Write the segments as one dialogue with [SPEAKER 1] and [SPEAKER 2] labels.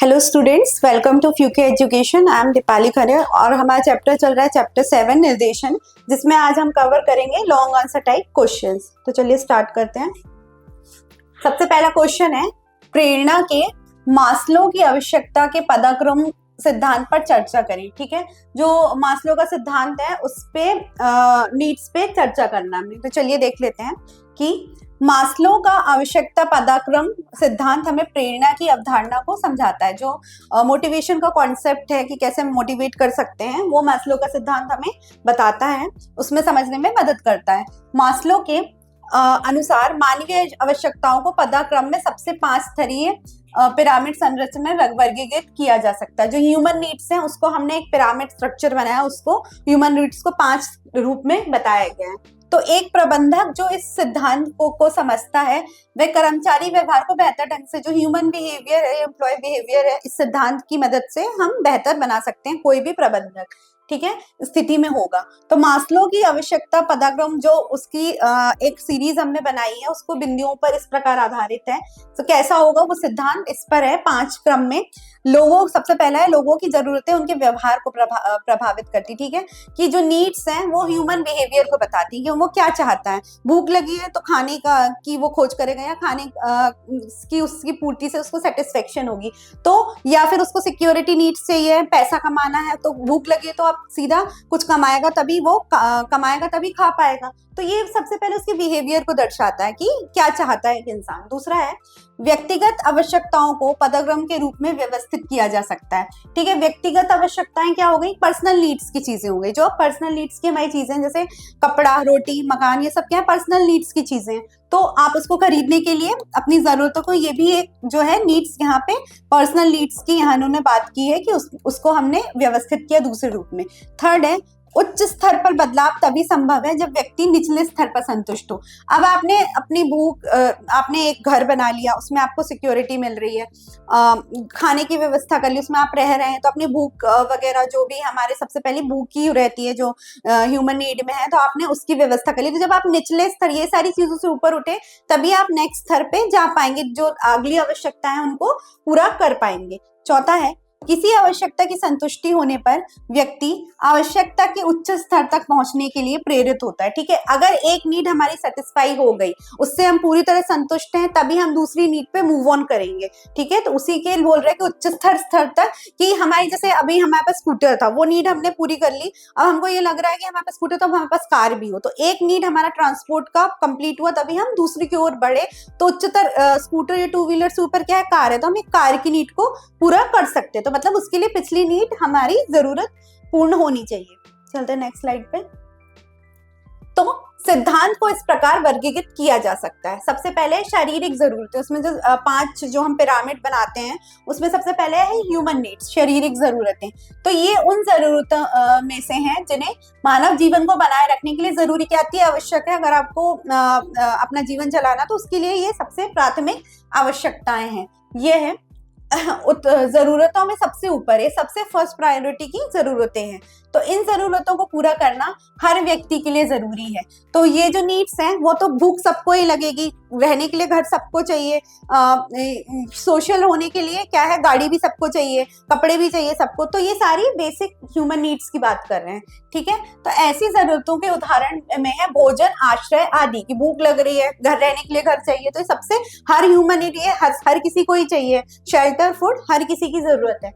[SPEAKER 1] Hello students, welcome to Fuke education. I am Deepali Khare और हमारा chapter चल रहा है चैप्टर 7 निर्देशन, जिसमें आज हम कवर करेंगे लॉन्ग आंसर टाइप क्वेश्चंस। तो चलिए स्टार्ट करते हैं। सबसे पहला क्वेश्चन है, प्रेरणा के मास्लो की आवश्यकता के पदानुक्रम सिद्धांत पर चर्चा करें। ठीक है, जो मास्लो का सिद्धांत है उस पे नीड्स पे चर्चा करना हमने। तो चलिए देख लेते हैं कि मास्लो का आवश्यकता पदानुक्रम सिद्धांत हमें प्रेरणा की अवधारणा को समझाता है। जो मोटिवेशन का कॉन्सेप्ट है कि कैसे मोटिवेट कर सकते हैं, वो मास्लो का सिद्धांत हमें बताता है, उसमें समझने में मदद करता है। मास्लो के अनुसार मानवीय आवश्यकताओं को पदानुक्रम में सबसे 5 स्तरीय पिरामिड संरचना में वर्गीकृत किया जा सकता है। जो ह्यूमन नीड्स हैं उसको हमने एक पिरामिड स्ट्रक्चर बनाया, उसको ह्यूमन नीड्स को 5 रूप में बताया गया है। तो एक प्रबंधक जो इस सिद्धांत को समझता है, वह कर्मचारी व्यवहार को बेहतर ढंग से, जो ह्यूमन बिहेवियर है, एम्प्लॉय बिहेवियर है, इस सिद्धांत की मदद से हम बेहतर बना सकते हैं कोई भी प्रबंधक, ठीक है, स्थिति में होगा। तो मास्लो की आवश्यकता पदानुक्रम जो उसकी एक सीरीज हमने बनाई है, उसको बिंदुओं पर इस प्रकार आधारित है। तो कैसा होगा वो सिद्धांत, इस पर है 5 क्रम में। लोगों, सबसे पहला है लोगों की जरूरतें उनके व्यवहार को प्रभावित करती। ठीक है, कि जो नीड्स हैं वो ह्यूमन बिहेवियर को बताती है कि वो क्या चाहता है। भूख लगी है तो खाने का की वो खोज करेगा, या खाने की उसकी पूर्ति से उसको सेटिस्फेक्शन होगी। तो या फिर उसको सिक्योरिटी नीड्स चाहिए, पैसा कमाना है तो भूख लगी है तो आप सीधा कुछ कमाएगा, तभी वो कमाएगा तभी खा पाएगा। तो ये सबसे पहले उसके बिहेवियर को दर्शाता है कि क्या चाहता है एक इंसान। दूसरा है व्यक्तिगत आवश्यकताओं को पदानुक्रम के रूप में व्यवस्थित किया जा सकता है। ठीक है, व्यक्तिगत आवश्यकताएं क्या हो गई, पर्सनल नीड्स की चीजें हो गई। जो पर्सनल नीड्स की हमारी चीजें जैसे कपड़ा, रोटी, मकान, ये सब क्या है, पर्सनल नीड्स की चीजें हैं। तो आप उसको खरीदने के लिए अपनी जरूरतों को, ये भी एक जो है नीड्स, यहाँ पे पर्सनल नीड्स की यहाँ उन्होंने बात की है कि उसको हमने व्यवस्थित किया दूसरे रूप में। थर्ड है उच्च स्तर पर बदलाव तभी संभव है जब व्यक्ति निचले स्तर पर संतुष्ट हो। अब आपने अपनी भूख, आपने एक घर बना लिया, उसमें आपको सिक्योरिटी मिल रही है, खाने की व्यवस्था कर ली, उसमें आप रह रहे हैं, तो अपनी भूख वगैरह जो भी हमारे सबसे पहली भूख ही रहती है जो ह्यूमन नीड में है, तो आपने उसकी व्यवस्था कर ली। तो जब आप निचले स्तर, ये सारी चीजों से ऊपर उठे, तभी आप नेक्स्ट स्तर पे जा पाएंगे, जो अगली आवश्यकता है उनको पूरा कर पाएंगे। चौथा है किसी आवश्यकता की संतुष्टि होने पर व्यक्ति आवश्यकता के उच्च स्तर तक पहुंचने के लिए प्रेरित होता है। ठीक है, अगर एक नीड हमारी सेटिस्फाई हो गई, उससे हम पूरी तरह संतुष्ट हैं, तभी हम दूसरी नीड पे मूव ऑन करेंगे। ठीक है, तो उसी के बोल रहे हैं कि उच्च स्तर तक, कि हमारी जैसे अभी हमारे पास स्कूटर था, वो नीड हमने पूरी कर ली, अब हमको ये लग रहा है कि हमारे पास स्कूटर, तो हमारे पास कार भी हो। तो एक नीड हमारा ट्रांसपोर्ट का कंप्लीट हुआ, तभी हम दूसरी की ओर बढ़े। तो उच्चतर स्कूटर या 2 व्हीलर से ऊपर क्या है, कार है, तो हम एक कार की नीड को पूरा कर सकते हैं। तो मतलब उसके लिए पिछली नीड हमारी जरूरत पूर्ण होनी चाहिए। चलते हैं नेक्स्ट स्लाइड पे। तो सिद्धांत को इस प्रकार वर्गीकृत किया जा सकता है। सबसे पहले शारीरिक जरूरतें, उसमें जो 5 जो हम पिरामिड बनाते हैं, उसमें सबसे पहले है ह्यूमन नीड्स, शारीरिक जरूरतें। तो ये उन जरूरतों में से हैं जिन्हें मानव जीवन को बनाए रखने के लिए जरूरी क्या थी, आवश्यक है। अगर आपको अपना जीवन चलाना, तो उसके लिए ये सबसे प्राथमिक आवश्यकताएं हैं। ये है जरूरतों में सबसे ऊपर है, सबसे फर्स्ट प्रायोरिटी की जरूरतें हैं। तो इन जरूरतों को पूरा करना हर व्यक्ति के लिए जरूरी है। तो ये जो नीड्स हैं, वो तो भूख सबको ही लगेगी, रहने के लिए घर सबको चाहिए, सोशल होने के लिए क्या है, गाड़ी भी सबको चाहिए, कपड़े भी चाहिए सबको। तो ये सारी बेसिक ह्यूमन नीड्स की बात कर रहे हैं। ठीक है, तो ऐसी जरूरतों के उदाहरण में है भोजन, आश्रय आदि। की भूख लग रही है, घर रहने के लिए घर चाहिए, तो सबसे हर ह्यूमन नीड है, हर किसी को ही चाहिए। शेल्टर, फूड हर किसी की जरूरत है।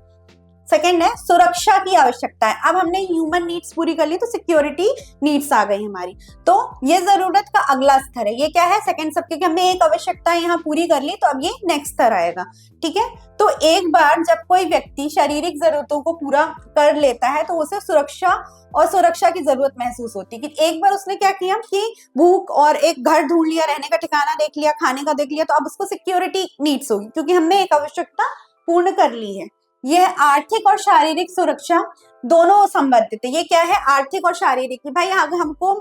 [SPEAKER 1] सेकेंड है सुरक्षा की आवश्यकता है। अब हमने ह्यूमन नीड्स पूरी कर ली, तो सिक्योरिटी नीड्स आ गई हमारी। तो ये जरूरत का अगला स्तर है। ये क्या है, सेकेंड सब, क्योंकि हमने एक आवश्यकता यहाँ पूरी कर ली, तो अब ये नेक्स्ट स्तर आएगा। ठीक है, तो एक बार जब कोई व्यक्ति शारीरिक जरूरतों को पूरा कर लेता है, तो उसे सुरक्षा की जरूरत महसूस होती है। कि एक बार उसने क्या किया कि भूख और एक घर ढूंढ लिया, रहने का ठिकाना देख लिया, खाने का देख लिया, तो अब उसको सिक्योरिटी नीड्स होगी, क्योंकि हमने एक आवश्यकता पूर्ण कर ली है। यह आर्थिक और शारीरिक सुरक्षा दोनों संबंधित है। ये क्या है, आर्थिक और शारीरिक। भाई अगर हमको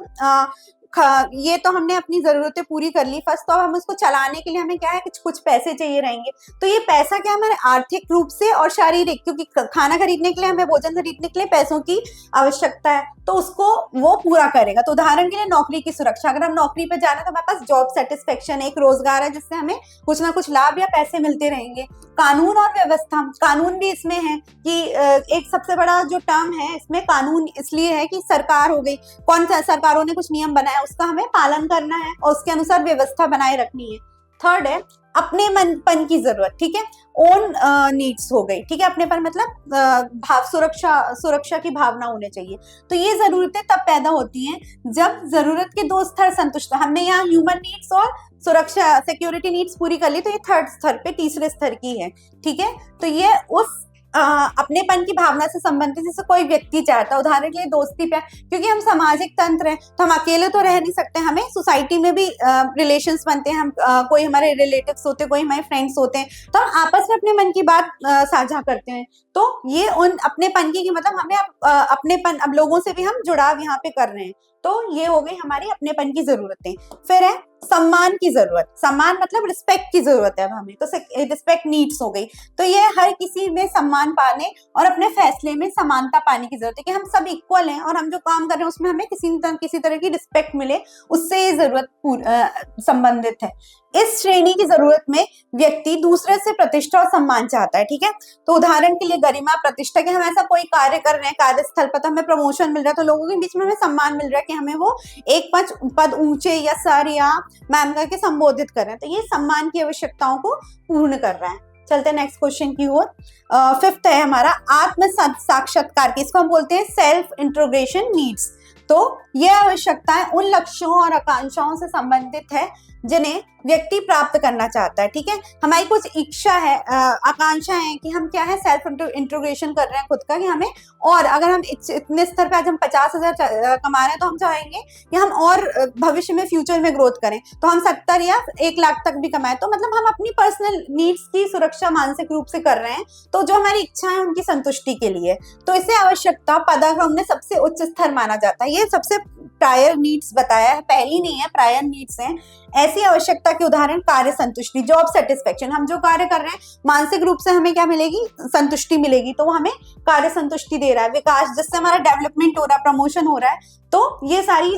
[SPEAKER 1] ये तो हमने अपनी जरूरतें पूरी कर ली फर्स्ट, तो अब हम उसको चलाने के लिए हमें क्या है कुछ पैसे चाहिए रहेंगे। तो ये पैसा क्या हमारे आर्थिक रूप से और शारीरिक, क्योंकि खाना खरीदने के लिए हमें, भोजन खरीदने के लिए पैसों की आवश्यकता है, तो उसको वो पूरा करेगा। तो उदाहरण के लिए नौकरी की सुरक्षा, अगर हम नौकरी पे जा रहे हैं तो हमारे पास जॉब सेटिस्फेक्शन, एक रोजगार है जिससे हमें कुछ ना कुछ लाभ या पैसे मिलते रहेंगे। कानून और व्यवस्था, कानून भी इसमें है कि एक सबसे बड़ा जो टर्म है इसमें कानून इसलिए है कि सरकार हो गई, कौन सा सरकारों ने कुछ नियम बनाया उसका हमें पालन करना है और उसके अनुसार व्यवस्था बनाए रखनी है। थर्ड है अपने मनपन की जरूरत, ठीक है, ओन नीड्स हो गई, ठीक है, अपने पर मतलब भाव सुरक्षा की भावना होनी चाहिए। तो ये जरूरतें तब पैदा होती हैं जब जरूरत के दो स्तर संतुष्ट, हमने यहाँ ह्यूमन नीड्स और सुरक्षा सिक्योरिटी नीड्स पूरी कर ली, तो ये थर्ड स्तर पे, तीसरे स्तर की है, ठीक है। तो ये उस अपनेपन की भावना से संबंधित जैसे कोई व्यक्ति चाहता है, उदाहरण के लिए दोस्ती प्यार, क्योंकि हम सामाजिक तंत्र हैं तो हम अकेले तो रह नहीं सकते, हमें सोसाइटी में भी रिलेशंस बनते हैं, हम कोई हमारे रिलेटिव्स होते हैं, कोई हमारे फ्रेंड्स होते हैं, तो हम आपस में अपने मन की बात साझा करते हैं। तो ये उन अपनेपन की मतलब हमें अपनेपन, अब लोगों से भी हम जुड़ाव यहाँ पे कर रहे हैं, तो ये हो गई हमारी अपनेपन की जरूरतें। फिर है सम्मान की जरूरत, सम्मान मतलब रिस्पेक्ट की जरूरत है अब हमें, तो रिस्पेक्ट नीड्स हो गई। तो ये हर किसी में सम्मान पाने और अपने फैसले में समानता पाने की जरूरत है कि हम सब इक्वल हैं और हम जो काम कर रहे हैं उसमें हमें किसी तरह की रिस्पेक्ट मिले, उससे ये जरूरत संबंधित है। इस श्रेणी की जरूरत में व्यक्ति दूसरे से प्रतिष्ठा और सम्मान चाहता है, ठीक है। तो उदाहरण के लिए गरिमा, प्रतिष्ठा, कि हम ऐसा कोई कार्य कर रहे हैं कार्यस्थल पर तो हमें प्रमोशन मिल रहा है, तो लोगों के बीच में हमें सम्मान मिल रहा है कि हमें वो एक पद ऊंचे या सर या मैम करके संबोधित कर रहे हैं, तो ये सम्मान की आवश्यकताओं को पूर्ण कर रहा है। चलते हैं नेक्स्ट क्वेश्चन की ओर। फिफ्थ है हमारा आत्म साक्षात्कार की, इसको हम बोलते हैं सेल्फ इंट्रोगेशन नीड्स। तो यह आवश्यकताएं उन लक्ष्यों और आकांक्षाओं से संबंधित है जिन्हें व्यक्ति प्राप्त करना चाहता है, ठीक है। हमारी कुछ इच्छा है, आकांक्षा है कि हम क्या है सेल्फ इंट्रोगेशन कर रहे हैं खुद का, कि हमें, और अगर हम इतने स्तर पे आज हम 50,000 कमा रहे हैं तो हम चाहेंगे कि हम और भविष्य में फ्यूचर में ग्रोथ करें, तो हम 70 या 1 लाख तक भी कमाएं, तो मतलब हम अपनी पर्सनल नीड्स की सुरक्षा मानसिक रूप से कर रहे हैं, तो जो हमारी इच्छा है उनकी संतुष्टि के लिए, तो इसे आवश्यकता पदाक्रम में सबसे उच्च स्तर माना जाता है। ये सबसे प्रायर नीड्स बताया है, पहली नहीं है, प्रायर नीड्स हैं। ऐसी आवश्यकता के उदाहरण कार्य संतुष्टि, जॉब सेटिस्फेक्शन, हम जो कार्य कर रहे हैं मानसिक रूप से हमें क्या मिलेगी, संतुष्टि मिलेगी, तो वो हमें कार्य संतुष्टि दे रहा है। विकास, जिससे हमारा डेवलपमेंट हो रहा है, प्रमोशन हो रहा है, तो ये सारी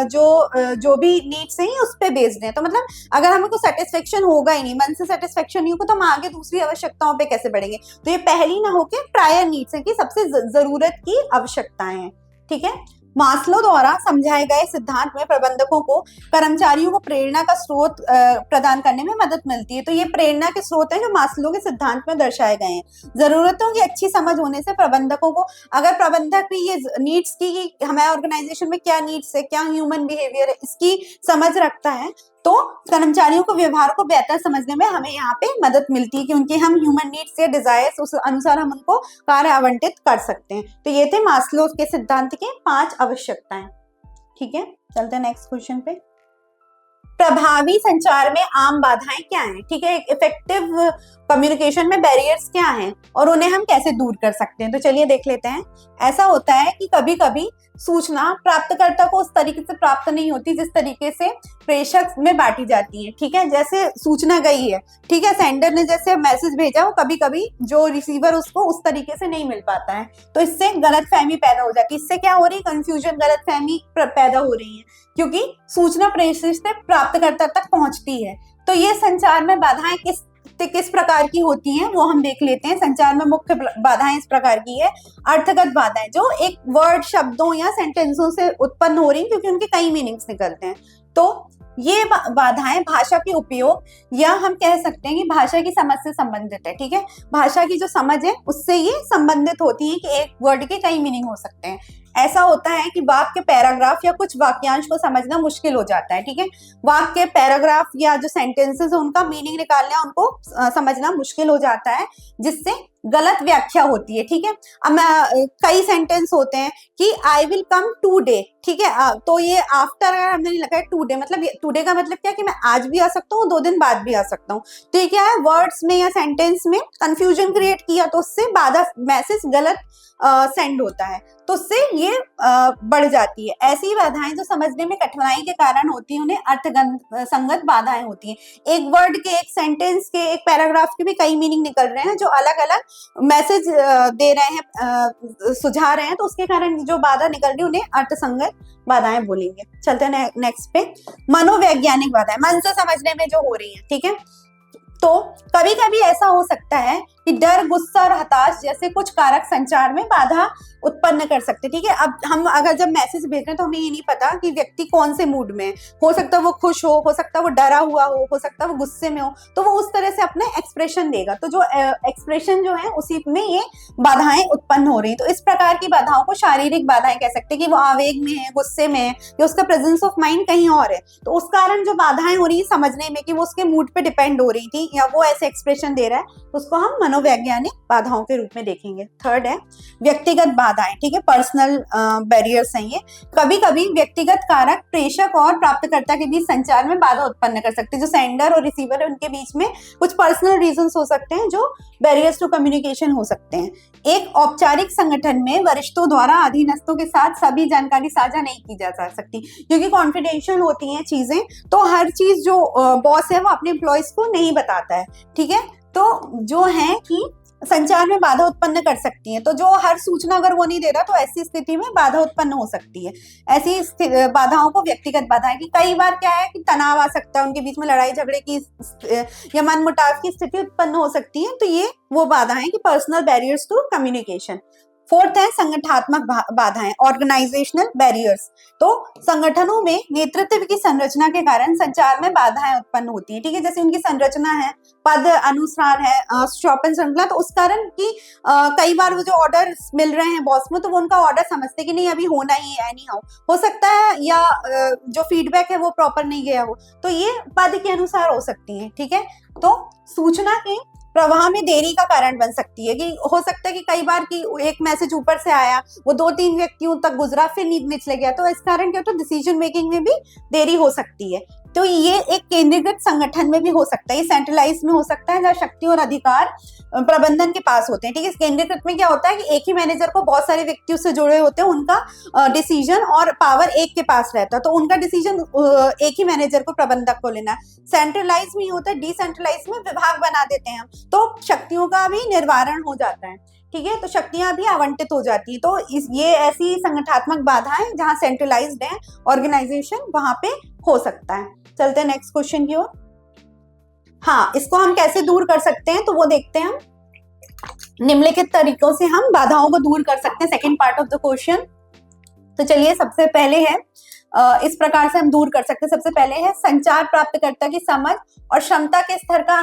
[SPEAKER 1] जो भी नीड्स हैं उस पे बेस्ड है। तो मतलब अगर हमें को सेटिस्फेक्शन होगा ही नहीं, मन से सेटिस्फेक्शन नहीं होगा, तो हम आगे दूसरी आवश्यकताओं पे कैसे बढ़ेंगे। तो ये पहली ना होके प्रायर नीड्स है कि सबसे जरूरत की आवश्यकताएं हैं, ठीक है। मास्लो द्वारा समझाए गए सिद्धांत में प्रबंधकों को कर्मचारियों को प्रेरणा का स्रोत प्रदान करने में मदद मिलती है। तो ये प्रेरणा के स्रोत हैं जो मास्लो के सिद्धांत में दर्शाए गए हैं। जरूरतों की अच्छी समझ होने से प्रबंधकों को, अगर प्रबंधक भी ये नीड्स की, हमारे ऑर्गेनाइजेशन में क्या नीड्स है, क्या ह्यूमन बिहेवियर है, इसकी समझ रखता है, तो कर्मचारियों को व्यवहार को बेहतर समझने में हमें यहाँ पे मदद मिलती है कि उनके हम ह्यूमन नीड्स या डिजायर्स उस अनुसार हम उनको कार्य आवंटित कर सकते हैं। तो ये थे मास्लो के सिद्धांत के 5 आवश्यकताएं, ठीक है। चलते हैं नेक्स्ट क्वेश्चन पे। प्रभावी संचार में आम बाधाएं क्या हैं, ठीक है। इफेक्टिव कम्युनिकेशन में बैरियर्स क्या हैं और उन्हें हम कैसे दूर कर सकते हैं, तो चलिए देख लेते हैं। ऐसा होता है कि कभी कभी सूचना प्राप्तकर्ता को उस तरीके से प्राप्त नहीं होती जिस तरीके से प्रेषक में बांटी जाती है, ठीक है। जैसे सूचना गई है, ठीक है, सेंडर ने जैसे मैसेज भेजा, वो कभी कभी जो रिसीवर उसको उस तरीके से नहीं मिल पाता है, तो इससे गलतफहमी पैदा हो जाती है। इससे क्या हो रही है, कंफ्यूजन, गलतफहमी पैदा हो रही है, क्योंकि सूचना प्रेषक से प्राप्तकर्ता तक पहुंचती है। तो ये संचार में बाधाएं किस प्रकार की होती हैं वो हम देख लेते हैं। संचार में मुख्य बाधाएं इस प्रकार की है। अर्थगत बाधाएं, जो एक वर्ड, शब्दों या सेंटेंसों से उत्पन्न हो रही हैं क्योंकि उनके कई मीनिंग्स निकलते हैं। तो ये बाधाएं भाषा के उपयोग, या हम कह सकते हैं कि भाषा की समझ से संबंधित है, ठीक है। भाषा की जो समझ है उससे ये संबंधित होती है कि एक वर्ड के कई मीनिंग हो सकते हैं। ऐसा होता है कि वाक्य, पैराग्राफ या कुछ वाक्यांश को समझना मुश्किल हो जाता है, ठीक है। वाक्य, पैराग्राफ या जो सेंटेंसेस है उनका मीनिंग निकालना, उनको समझना मुश्किल हो जाता है, जिससे गलत व्याख्या होती है, ठीक है। अब कई सेंटेंस होते हैं कि आई विल कम टुडे, ठीक है, तो ये आफ्टर अगर हमने लगा है टुडे, मतलब टुडे का मतलब क्या कि मैं आज भी आ सकता हूँ, 2 दिन बाद भी आ सकता हूँ। तो ये क्या है, वर्ड्स में या सेंटेंस में कंफ्यूजन क्रिएट किया, तो उससे बाधा मैसेज गलत सेंड होता है। तो उससे ये बढ़ जाती है। ऐसी बाधाएं जो समझने में कठिनाई के कारण होती हैं उन्हें संगत बाधाएं होती हैं। एक वर्ड के, एक सेंटेंस के, एक पैराग्राफ के भी कई मीनिंग निकल रहे हैं जो अलग अलग मैसेज दे रहे हैं, सुझा रहे हैं, तो उसके कारण जो बाधा निकल रही है उन्हें अर्थसंगत बाधाएं बोलेंगे। चलते हैं नेक्स्ट पे, मनोवैज्ञानिक बाधाएं, मन से समझने में जो हो रही है। ठीक है, तो कभी कभी ऐसा हो सकता है कि डर, गुस्सा और हताश जैसे कुछ कारक संचार में बाधा उत्पन्न कर सकते। ठीक है, अब हम अगर जब मैसेज भेज रहे हैं तो हमें ये नहीं पता कि व्यक्ति कौन से मूड में हो सकता है वो खुश हो सकता है वो डरा हुआ हो सकता है वो गुस्से में हो, तो वो उस तरह से अपने एक्सप्रेशन देगा। तो जो एक्सप्रेशन जो है उसी में ये बाधाएं उत्पन्न हो रही है। तो इस प्रकार की बाधाओं को शारीरिक बाधाएं कह सकते हैं कि वो आवेग में है, गुस्से में है, या उसका प्रेजेंस ऑफ माइंड कहीं और है। तो उस कारण जो बाधाएं हो रही है समझने में कि वो उसके मूड पे डिपेंड हो रही थी या वो ऐसे एक्सप्रेशन दे रहा है, तो उसको हम मनोवैज्ञानिक बाधाओं के रूप में देखेंगे। थर्ड है व्यक्तिगत बाधाएं। ठीक है, पर्सनल बैरियर्स हैं ये। कभी कभी व्यक्तिगत कारक प्रेषक और प्राप्तकर्ता के बीच संचार में बाधा उत्पन्न कर सकते हैं। जो सेंडर और रिसीवर है उनके बीच में कुछ पर्सनल रीजंस हो सकते हैं जो बैरियर्स टू कम्युनिकेशन हो सकते हैं। एक औपचारिक संगठन में वरिष्ठों द्वारा अधीनस्थों के साथ सभी जानकारी साझा नहीं की जा सकती, क्योंकि कॉन्फिडेंशियल होती हैं चीजें, तो हर चीज जो बॉस है वो अपने एम्प्लॉयज को नहीं बताता है। ठीक है, तो जो है कि संचार में बाधा उत्पन्न कर सकती है। तो जो हर सूचना अगर वो नहीं दे रहा तो ऐसी स्थिति में बाधा उत्पन्न हो सकती है। ऐसी बाधाओं को व्यक्तिगत बाधाएं, कि कई बार क्या है कि तनाव आ सकता है, उनके बीच में लड़ाई झगड़े की या मनमुटाव की स्थिति उत्पन्न हो सकती है। तो ये वो बाधाएं कि personal barriers to communication. Fourth है संगठनात्मक बाधाएं, ऑर्गेनाइजेशनल बैरियर्स। तो संगठनों में नेतृत्व की संरचना के कारण संचार में बाधाएं उत्पन्न होती है। ठीक है, जैसे उनकी संरचना है, पद अनुसार है, शॉपन श्रृंखला, तो उस कारण की कई बार वो जो ऑर्डर मिल रहे हैं बॉस में, तो वो उनका ऑर्डर समझते कि नहीं अभी होना ही है, एनी हाउ हो सकता है, या जो फीडबैक है वो प्रॉपर नहीं गया हो, तो ये पद के अनुसार हो सकती है। ठीक है, तो सूचना के प्रवाह में देरी का कारण बन सकती है, कि हो सकता है कि कई बार कि एक मैसेज ऊपर से आया, वो 2-3 व्यक्तियों तक गुजरा, फिर निचले गया, तो इस कारण क्या होता है डिसीजन मेकिंग में भी देरी हो सकती है। तो ये एक केंद्रीकृत संगठन में भी हो सकता है, ये सेंट्रलाइज में हो सकता है जहाँ शक्ति और अधिकार प्रबंधन के पास होते हैं। ठीक है, केंद्रीकृत में क्या होता है कि एक ही मैनेजर को बहुत सारे व्यक्तियों से जुड़े होते हैं, उनका डिसीजन और पावर एक के पास रहता है, तो उनका डिसीजन एक ही मैनेजर को, प्रबंधक को लेना। सेंट्रलाइज में होता है, डिसेंट्रलाइज में विभाग बना देते हैं हम, तो शक्तियों का भी निर्वारण हो जाता है। ठीक है, तो शक्तियां भी आवंटित हो जाती है। तो ये ऐसी संगठनात्मक बाधाएं जहां सेंट्रलाइज्ड है ऑर्गेनाइजेशन, वहां पे हो सकता है। चलते हैं नेक्स्ट क्वेश्चन की ओर। हाँ, इसको हम कैसे दूर कर सकते हैं तो वो देखते हैं हम। निम्नलिखित तरीकों से हम बाधाओं को दूर कर सकते हैं, second part of the question. तो चलिए, सबसे पहले है इस प्रकार से हम दूर कर सकते हैं। सबसे पहले है संचार प्राप्तकर्ता की समझ और क्षमता के स्तर का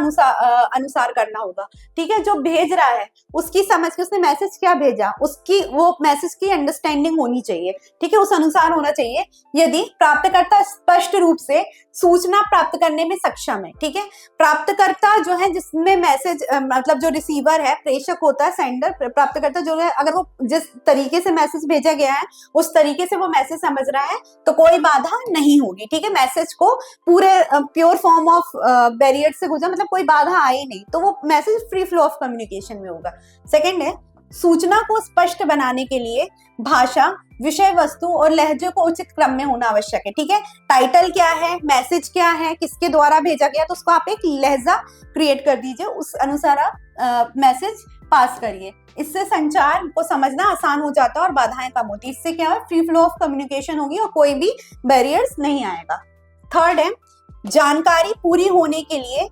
[SPEAKER 1] अनुसार करना होगा। ठीक है, जो भेज रहा है उसकी समझ के, उसने मैसेज क्या भेजा, उसकी वो मैसेज की अंडरस्टैंडिंग होनी चाहिए। ठीक है, उस अनुसार होना चाहिए। यदि प्राप्तकर्ता स्पष्ट रूप से सूचना प्राप्त करने में सक्षम है। ठीक है, प्राप्तकर्ता जो है जिसमें मैसेज मतलब जो रिसीवर है, प्रेषक होता है, सेंडर, प्राप्तकर्ता जो है, अगर वो जिस तरीके से मैसेज भेजा गया है उस तरीके से वो मैसेज समझ रहा है तो कोई बाधा नहीं होगी। ठीक है, मैसेज को पूरे प्योर फॉर्म ऑफ बैरियर से गुजरा, मतलब कोई बाधा आई नहीं, तो वो message free flow of communication में होगा। सेकंड है सूचना को स्पष्ट बनाने के लिए भाषा, विषय वस्तु और लहजे को उचित क्रम में होना आवश्यक है। ठीक है, टाइटल क्या है, मैसेज क्या है, किसके द्वारा भेजा गया, तो उसको आप एक लहजा क्रिएट कर दीजिए, उस अनुसार आप मैसेज पास करिए। इससे संचार को समझना आसान हो जाता है और बाधाएं कम होती है। इससे क्या है, फ्री फ्लो ऑफ कम्युनिकेशन होगी और कोई भी बैरियर्स नहीं आएगा। थर्ड है जानकारी पूरी होने के लिए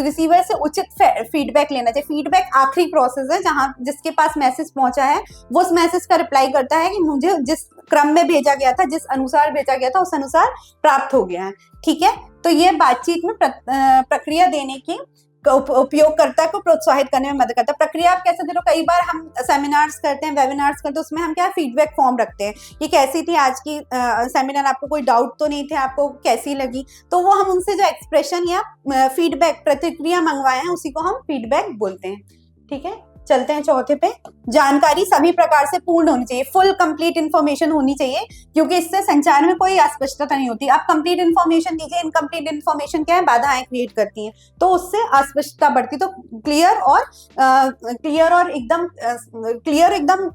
[SPEAKER 1] रिसीवर से उचित फीडबैक लेना चाहिए। फीडबैक आखिरी प्रोसेस है जहां जिसके पास मैसेज पहुंचा है वो उस मैसेज का रिप्लाई करता है कि मुझे जिस क्रम में भेजा गया था, जिस अनुसार भेजा गया था, उस अनुसार प्राप्त हो गया है। ठीक है, तो ये बातचीत में प्रक्रिया देने की उपयोगकर्ता को प्रोत्साहित करने में मदद करता है। प्रक्रिया आप कैसे दे रहे हो, कई बार हम सेमिनार्स करते हैं, वेबिनार्स करते हैं, उसमें हम क्या फीडबैक फॉर्म रखते हैं कि कैसी थी आज की सेमिनार, आपको कोई डाउट तो नहीं थे, आपको कैसी लगी, तो वो हम उनसे जो एक्सप्रेशन या फीडबैक प्रतिक्रिया मंगवाए हैं उसी को हम फीडबैक बोलते हैं। ठीक है, चलते हैं चौथे पे। जानकारी सभी प्रकार से पूर्ण होनी चाहिए, फुल कंप्लीट इन्फॉर्मेशन होनी चाहिए, क्योंकि इससे संचार में कोई अस्पष्टता नहीं होती। आप कंप्लीट इन्फॉर्मेशन दीजिए, इनकम्प्लीट इन्फॉर्मेशन क्या है, बाधाएं क्रिएट करती हैं, तो उससे अस्पष्टता बढ़ती। तो क्लियर और एकदम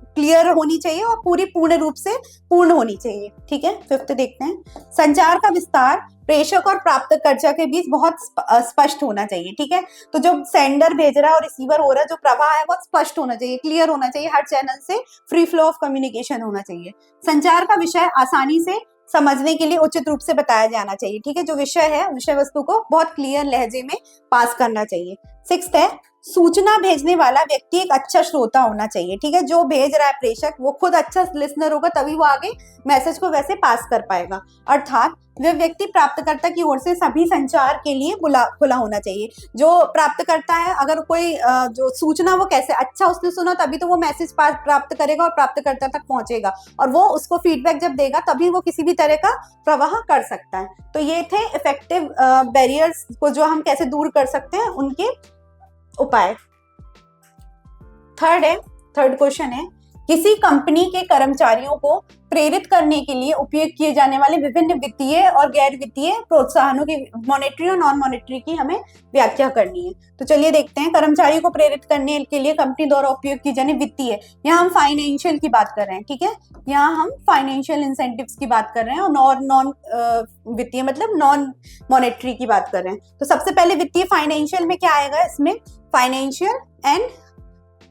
[SPEAKER 1] क्लियर होनी चाहिए और पूर्ण रूप से पूर्ण होनी चाहिए। ठीक है, फिफ्थ देखते हैं। संचार का विस्तार प्रेषक और प्राप्तकर्ता के बीच बहुत स्पष्ट होना चाहिए। ठीक है, तो जो सेंडर भेज रहा है और रिसीवर हो रहा है, जो प्रवाह है बहुत स्पष्ट होना चाहिए, क्लियर होना चाहिए, हर चैनल से फ्री फ्लो ऑफ कम्युनिकेशन होना चाहिए। संचार का विषय आसानी से समझने के लिए उचित रूप से बताया जाना चाहिए। ठीक है, जो विषय है, विषय वस्तु को बहुत क्लियर लहजे में पास करना चाहिए। सिक्स्थ है, सूचना भेजने वाला व्यक्ति एक अच्छा श्रोता होना चाहिए। ठीक है, जो भेज रहा है प्रेषक, वो खुद अच्छा लिसनर होगा, तभी वो आगे मैसेज को वैसे पास कर पाएगा। अर्थात वह व्यक्ति प्राप्तकर्ता की ओर से सभी संचार के लिए खुला होना चाहिए। जो प्राप्तकर्ता है, अगर कोई जो सूचना वो कैसे अच्छा उसने सुना, तभी तो वो मैसेज प्राप्त करेगा और प्राप्तकर्ता तक पहुंचेगा, और वो उसको फीडबैक जब देगा तभी वो किसी भी तरह का प्रवाह कर सकता है। तो ये थे इफेक्टिव बैरियर्स को जो हम कैसे दूर कर सकते हैं, उनके उपाय। थर्ड क्वेश्चन है, किसी कंपनी के कर्मचारियों को प्रेरित करने के लिए उपयोग किए जाने वाले विभिन्न वित्तीय और गैर वित्तीय प्रोत्साहनों की मॉनेटरी और नॉन मॉनेटरी की हमें व्याख्या करनी है। तो चलिए देखते हैं। कर्मचारियों को प्रेरित करने के लिए कंपनी द्वारा उपयोग की जाने वित्तीय, यहाँ हम फाइनेंशियल की बात कर रहे हैं। ठीक है, यहाँ हम फाइनेंशियल इंसेंटिव्स की बात कर रहे हैं, और नॉन वित्तीय मतलब नॉन मॉनेटरी की बात कर रहे हैं। तो सबसे पहले वित्तीय, फाइनेंशियल में क्या आएगा, इसमें फाइनेंशियल एंड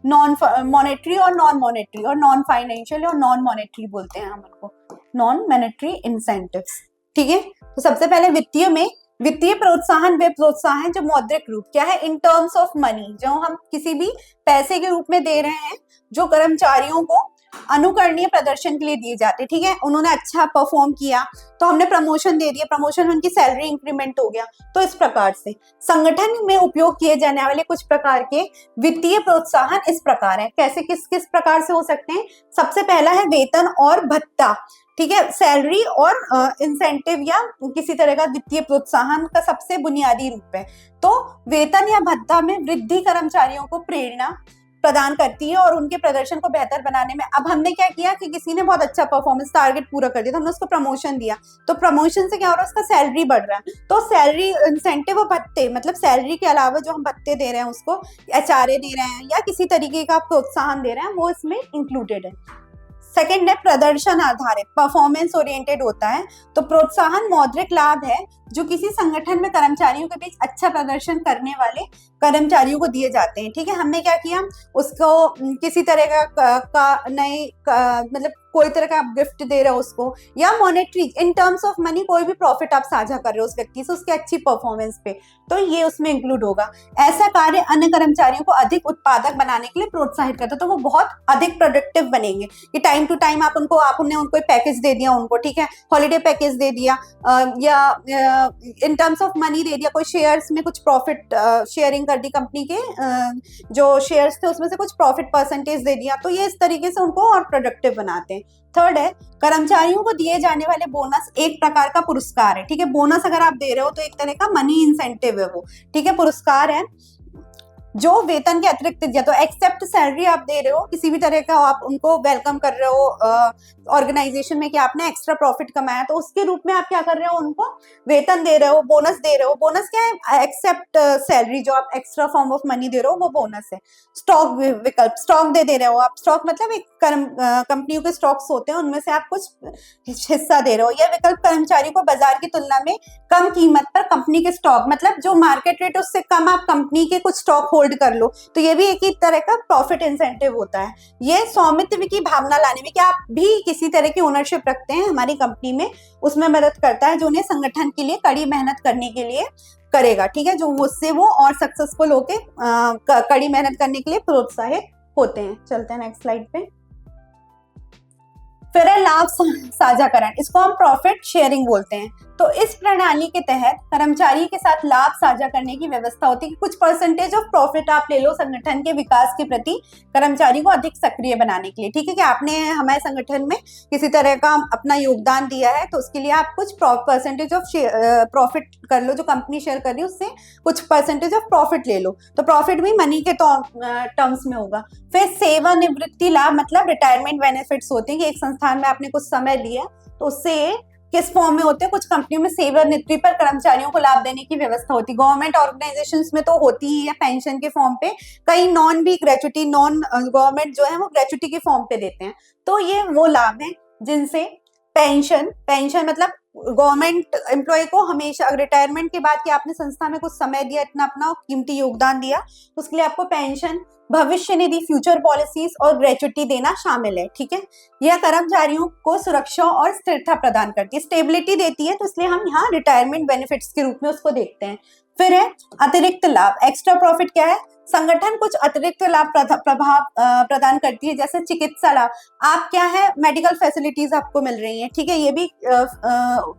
[SPEAKER 1] नॉन मॉनेटरी और नॉन मॉनेटरी, और नॉन फाइनेंशियल और नॉन मॉनेटरी बोलते हैं हम उनको, नॉन मॉनेटरी इंसेंटिव्स। ठीक है, तो सबसे पहले वित्तीय में, वित्तीय प्रोत्साहन वे प्रोत्साहन जो मौद्रिक रूप क्या है, इन टर्म्स ऑफ मनी, जो हम किसी भी पैसे के रूप में दे रहे हैं, जो कर्मचारियों को अनुकरणीय प्रदर्शन के लिए दिए जाते। ठीक है, उन्होंने अच्छा परफॉर्म किया तो हमने प्रमोशन दे दिया, प्रमोशन में उनकी सैलरी इंक्रीमेंट हो गया। तो इस प्रकार से संगठन में उपयोग किए जाने वाले कुछ प्रकार के वित्तीय प्रोत्साहन इस प्रकार है। कैसे, किस किस प्रकार से हो सकते हैं? सबसे पहला है वेतन और भत्ता। ठीक है, सैलरी और इंसेंटिव या किसी तरह का वित्तीय प्रोत्साहन का सबसे बुनियादी रूप है। तो वेतन या भत्ता में वृद्धि कर्मचारियों को प्रेरणा प्रदान करती है और उनके प्रदर्शन को बेहतर बनाने में। अब हमने क्या किया कि किसी ने बहुत अच्छा परफॉर्मेंस टारगेट पूरा कर दिया, तो हमने उसको प्रमोशन दिया, तो प्रमोशन से क्या हो रहा है, उसका सैलरी बढ़ रहा है। तो सैलरी इंसेंटिव और भत्ते, मतलब सैलरी के अलावा जो हम भत्ते दे रहे हैं उसको, एचआरए दे रहे हैं या किसी तरीके का प्रोत्साहन दे रहे हैं, वो इसमें इंक्लूडेड है। सेकेंड है प्रदर्शन आधारित, परफॉर्मेंस ओरिएंटेड होता है। तो प्रोत्साहन मौद्रिक लाभ है जो किसी संगठन में कर्मचारियों के बीच अच्छा प्रदर्शन करने वाले कर्मचारियों को दिए जाते हैं। ठीक है, हमने क्या किया, उसको किसी तरह का नए मतलब कोई तरह का आप गिफ्ट दे रहे हो उसको, या monetary in terms of money कोई भी प्रॉफिट आप साझा कर रहे हो उस व्यक्ति से उसकी अच्छी परफॉर्मेंस पे, तो ये उसमें इंक्लूड होगा। ऐसा कार्य अन्य कर्मचारियों को अधिक उत्पादक बनाने के लिए प्रोत्साहित करता है, तो वो बहुत अधिक प्रोडक्टिव बनेंगे। कि टाइम टू टाइम आपने उनको पैकेज दे दिया उनको, ठीक है, हॉलीडे पैकेज दे दिया, या इन टर्म्स ऑफ मनी दे दिया, कोई शेयर्स में कुछ प्रॉफिट शेयरिंग कर दी, कंपनी के जो शेयर्स थे उसमें से कुछ प्रॉफिट परसेंटेज दे दिया, तो ये इस तरीके से उनको और प्रोडक्टिव बनाते हैं। थर्ड है कर्मचारियों को दिए जाने वाले बोनस एक प्रकार का पुरस्कार है। ठीक है, बोनस अगर आप दे रहे हो तो एक तरह का मनी इंसेंटिव है वो। ठीक है, पुरस्कार है जो वेतन के अतिरिक्त दिया, तो एक्सेप्ट सैलरी आप दे रहे हो, किसी भी तरह का आप उनको वेलकम कर रहे हो ऑर्गेनाइजेशन में कि आपने एक्स्ट्रा प्रॉफिट कमाया, तो उसके रूप में आप क्या कर रहे हो, उनको वेतन दे रहे हो, बोनस दे रहे हो। बोनस क्या है, एक्सेप्ट सैलरी, जो आप एक्स्ट्रा फॉर्म ऑफ मनी दे रहे हो वो बोनस है। स्टॉक विकल्प, स्टॉक दे रहे हो आप, स्टॉक मतलब एक कंपनियों के स्टॉक्स होते हैं, उनमें से आप कुछ हिस्सा दे रहे हो। यह विकल्प कर्मचारी को बाजार की तुलना में कम कीमत पर कंपनी के स्टॉक, मतलब जो मार्केट रेट उससे कम आप कंपनी के कुछ स्टॉक होल्ड कर लो, तो ये भी एक ही तरह का प्रॉफिट इंसेंटिव होता है। ये स्वामित्व की भावना लाने में, कि आप भी किसी तरह की ओनरशिप रखते हैं हमारी कंपनी में, उसमें मदद करता है, जो उन्हें संगठन के लिए कड़ी मेहनत करने के लिए करेगा। ठीक है, जो उससे वो और सक्सेसफुल होके कड़ी मेहनत करने के लिए प्रोत्साहित होते हैं। चलते हैं नेक्स्ट स्लाइड पे। फिर है लाभ साझाकरण, इसको हम प्रॉफिट शेयरिंग बोलते हैं। तो इस प्रणाली के तहत कर्मचारी के साथ लाभ साझा करने की व्यवस्था होती है कि कुछ परसेंटेज ऑफ प्रॉफिट आप ले लो संगठन के विकास के प्रति कर्मचारी को अधिक सक्रिय बनाने के लिए। ठीक है कि आपने हमारे संगठन में किसी तरह का अपना योगदान दिया है तो उसके लिए आप कुछ परसेंटेज ऑफ प्रॉफिट कर लो, जो कंपनी शेयर कर रही है उससे कुछ परसेंटेज ऑफ प्रॉफिट ले लो, तो प्रॉफिट भी मनी के टर्म्स में होगा। फिर सेवानिवृत्ति लाभ मतलब रिटायरमेंट बेनिफिट्स होते हैं कि एक संस्थान में आपने कुछ समय लिया तो उससे किस फॉर्म में होते हैं, कुछ कंपनियों में सेवानिवृत्ति पर कर्मचारियों को लाभ देने की व्यवस्था होती है। गवर्नमेंट ऑर्गेनाइजेशंस में तो होती ही है पेंशन के फॉर्म पे, कई नॉन भी ग्रेचुटी, नॉन गवर्नमेंट जो है वो ग्रेचुटी के फॉर्म पे देते हैं। तो ये वो लाभ है जिनसे पेंशन मतलब गवर्नमेंट एम्प्लॉय को हमेशा रिटायरमेंट के बाद कि आपने संस्था में कुछ समय दिया, इतना अपना कीमती योगदान दिया, तो उसके लिए आपको पेंशन, भविष्य निधि, फ्यूचर पॉलिसीज और ग्रेचुटी देना शामिल है। ठीक है, यह कर्मचारियों को सुरक्षा और स्थिरता प्रदान करती है, स्टेबिलिटी देती है, तो इसलिए हम यहाँ रिटायरमेंट बेनिफिट्स के रूप में उसको देखते हैं। फिर है अतिरिक्त लाभ, एक्स्ट्रा प्रॉफिट क्या है, संगठन कुछ अतिरिक्त लाभ प्रदान करती है, जैसे चिकित्सा लाभ। आप क्या है, मेडिकल फैसिलिटीज आपको मिल रही हैं, ठीक है, ये भी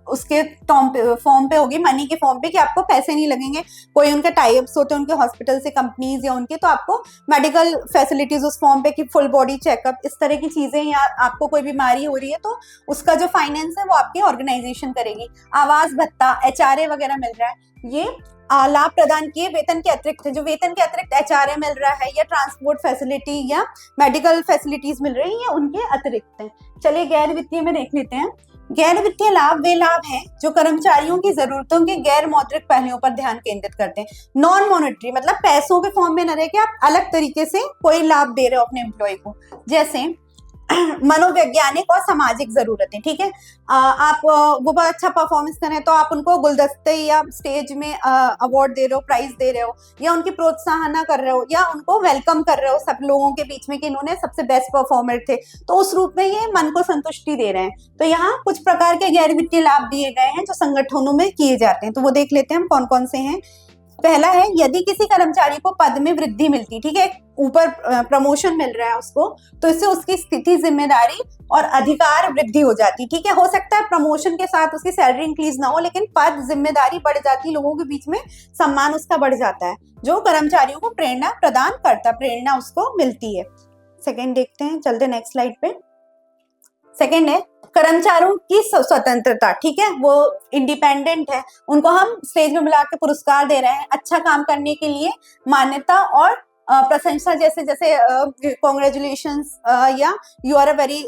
[SPEAKER 1] उसके फॉर्म पे होगी, मनी के फॉर्म पे, कि आपको पैसे नहीं लगेंगे, कोई उनके टाइप्स होते हैं उनके हॉस्पिटल से, कंपनीज या उनके, तो आपको मेडिकल फैसिलिटीज उस फॉर्म पे कि फुल बॉडी चेकअप, इस तरह की चीजें, या आपको कोई बीमारी हो रही है तो उसका जो फाइनेंस है वो आपकी ऑर्गेनाइजेशन करेगी। आवास भत्ता, HRA वगैरह मिल रहा है, ये लाभ प्रदान किए वेतन के अतिरिक्त है, जो वेतन के अतिरिक्त HRA मिल रहा है या ट्रांसपोर्ट फैसिलिटी या मेडिकल फैसिलिटीज मिल रही है, उनके अतिरिक्त है। चलिए गैर वित्तीय में देख लेते हैं। गैर वित्तीय लाभ वे लाभ हैं जो कर्मचारियों की जरूरतों के गैर मौद्रिक पहलुओं पर ध्यान केंद्रित करते हैं। नॉन मॉनेटरी मतलब पैसों के फॉर्म में न रह के आप अलग तरीके से कोई लाभ दे रहे हो अपने एम्प्लॉय को, जैसे मनोवैज्ञानिक और सामाजिक जरूरतें। ठीक है, आप वो बहुत अच्छा परफॉर्मेंस कर रहे हैं तो आप उनको गुलदस्ते या स्टेज में अवार्ड दे रहे हो, प्राइज दे रहे हो, या उनकी प्रोत्साहन कर रहे हो, या उनको वेलकम कर रहे हो सब लोगों के बीच में कि इन्होंने सबसे बेस्ट परफॉर्मर थे, तो उस रूप में ये मन को संतुष्टि दे रहे हैं। तो यहाँ कुछ प्रकार के गैर वित्तीय लाभ दिए गए हैं जो संगठनों में किए जाते हैं, तो वो देख लेते हैं हम कौन कौन से हैं। पहला है, यदि किसी कर्मचारी को पद में वृद्धि मिलती, ठीक है, ऊपर प्रमोशन मिल रहा है उसको, तो इससे उसकी स्थिति, जिम्मेदारी और अधिकार वृद्धि हो जाती। ठीक है, हो सकता है प्रमोशन के साथ उसकी सैलरी इंक्रीज ना हो, लेकिन पद, जिम्मेदारी बढ़ जाती, लोगों के बीच में सम्मान उसका बढ़ जाता है, जो कर्मचारियों को प्रेरणा प्रदान करता, प्रेरणा उसको मिलती है। सेकेंड देखते हैं, चलते नेक्स्ट स्लाइड पे। सेकेंड है कर्मचारियों की स्वतंत्रता। ठीक है, वो इंडिपेंडेंट है, उनको हम स्टेज में बुला के पुरस्कार दे रहे हैं, अच्छा काम करने के लिए मान्यता और प्रशंसा, जैसे जैसे कॉन्ग्रेचुलेशंस या you are a very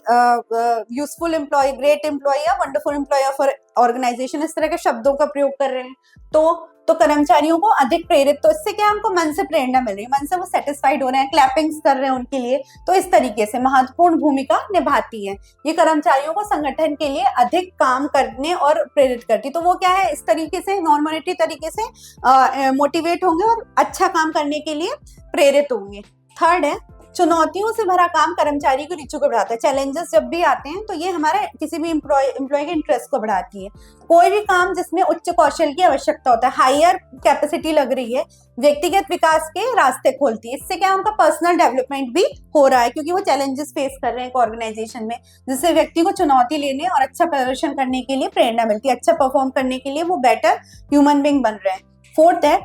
[SPEAKER 1] useful employ, great employ या वंडरफुल एम्प्लॉय ऑफ ऑर्गेनाइजेशन, इस तरह के शब्दों का प्रयोग कर रहे हैं तो कर्मचारियों को अधिक प्रेरित, तो इससे क्या, उनको मन से प्रेरणा मिल रही है, मन से वो सेटिस्फाइड हो रहे हैं, क्लैपिंग्स कर रहे हैं उनके लिए, तो इस तरीके से महत्वपूर्ण भूमिका निभाती है। ये कर्मचारियों को संगठन के लिए अधिक काम करने और प्रेरित करती, तो वो क्या है, इस तरीके से नॉन मॉनेटरी तरीके से मोटिवेट होंगे और अच्छा काम करने के लिए प्रेरित होंगे। थर्ड है, चुनौतियों से भरा काम कर्मचारी की रुचि को बढ़ाता है। चैलेंजेस जब भी आते हैं तो ये हमारे किसी भी एम्प्लॉय के इंटरेस्ट को बढ़ाती है। कोई भी काम जिसमें उच्च कौशल की आवश्यकता होता है, हायर कैपेसिटी लग रही है, व्यक्तिगत विकास के रास्ते खोलती है। इससे क्या, उनका पर्सनल डेवलपमेंट भी हो रहा है, क्योंकि वो चैलेंजेस फेस कर रहे हैं एक ऑर्गेनाइजेशन में, जिससे व्यक्ति को चुनौती लेने और अच्छा प्रदर्शन करने के लिए प्रेरणा मिलती है, अच्छा परफॉर्म करने के लिए वो बेटर ह्यूमन बीइंग बन रहे हैं। फोर्थ है,